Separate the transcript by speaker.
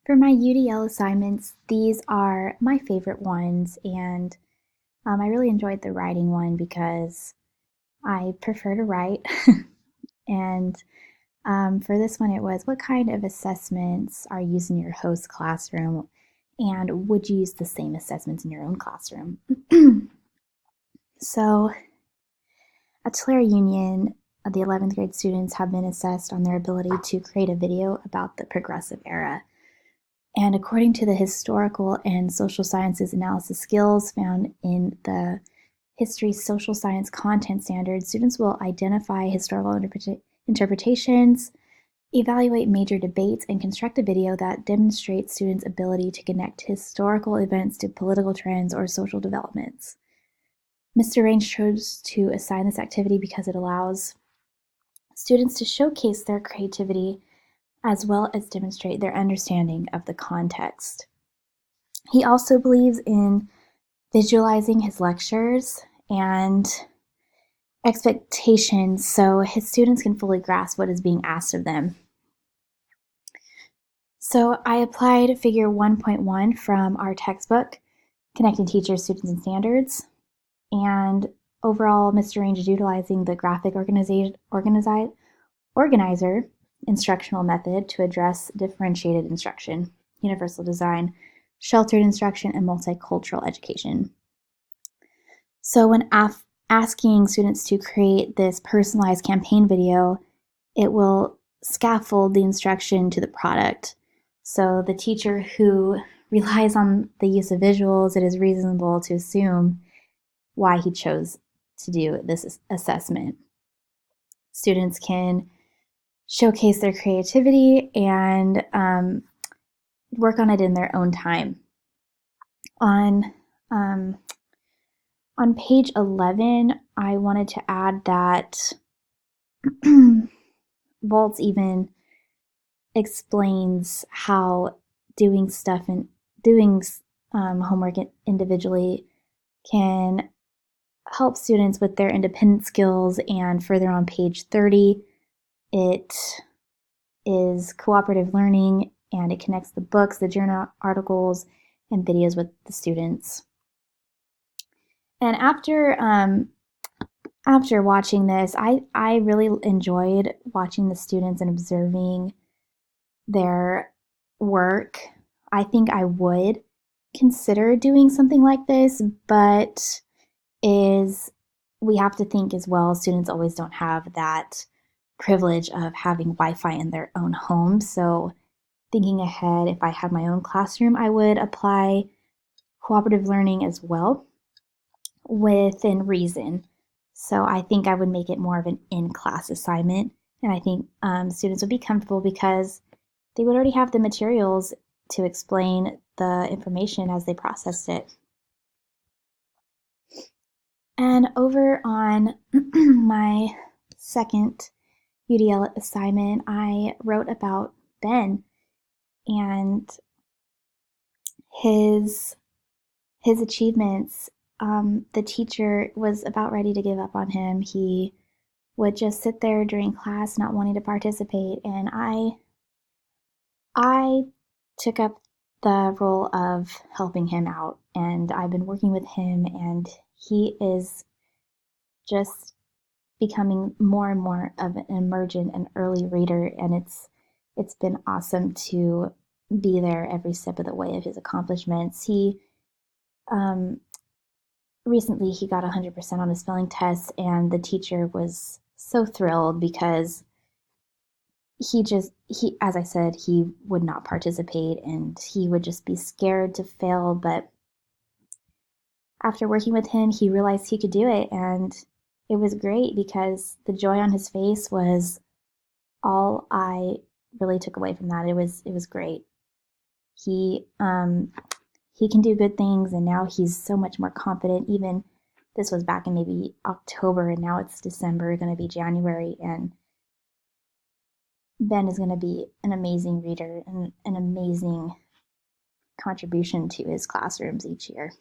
Speaker 1: For my UDL assignments, these are my favorite ones, and I really enjoyed the writing one because I prefer to write. And for this one, it was what kind of assessments are used in your host classroom, and would you use the same assessments in your own classroom? So, at Tulare Union, the 11th grade students have been assessed on their ability to create a video about the progressive era. And according to the historical and social sciences analysis skills found in the history social science content standards, students will identify historical interpretations, evaluate major debates, and construct a video that demonstrates students' ability to connect historical events to political trends or social developments. Mr. Range chose to assign this activity because it allows students to showcase their creativity as well as demonstrate their understanding of the context. He also believes in visualizing his lectures and expectations so his students can fully grasp what is being asked of them. So I applied figure 1.1 from our textbook, Connecting Teachers, Students, and Standards, and overall Mr. Range is utilizing the graphic organizer instructional method to address differentiated instruction, universal design, sheltered instruction, and multicultural education. So when asking students to create this personalized campaign video, it will scaffold the instruction to the product. So the teacher who relies on the use of visuals, it is reasonable to assume why he chose to do this assessment. Students can showcase their creativity and work on it in their own time. On page 11, I wanted to add that Volts even explains how doing stuff and doing homework individually can help students with their independent skills. And further on page 30, it is cooperative learning, and it connects the books, the journal articles, and videos with the students. And after watching this, I really enjoyed watching the students and observing their work. I think I would consider doing something like this, but we have to think as well, students always don't have that privilege of having Wi-Fi in their own home. So thinking ahead, if I had my own classroom, I would apply cooperative learning as well within reason. So I think I would make it more of an in-class assignment. And I think students would be comfortable because they would already have the materials to explain the information as they processed it. And over on my second UDL assignment, I wrote about Ben and his achievements. The teacher was about ready to give up on him. He would just sit there during class not wanting to participate, and I took up the role of helping him out, and I've been working with him, and he is just becoming more and more of an emergent and early reader, and it's been awesome to be there every step of the way of his accomplishments. He recently he got 100% on his spelling test, and the teacher was so thrilled because as I said, he would not participate and he would just be scared to fail, but after working with him, he realized he could do it, and it was great because the joy on his face was all I really took away from that. It was great. He can do good things, and now he's so much more confident. Even this was back in maybe October, and now it's December, going to be January, and Ben is going to be an amazing reader and an amazing contribution to his classrooms each year.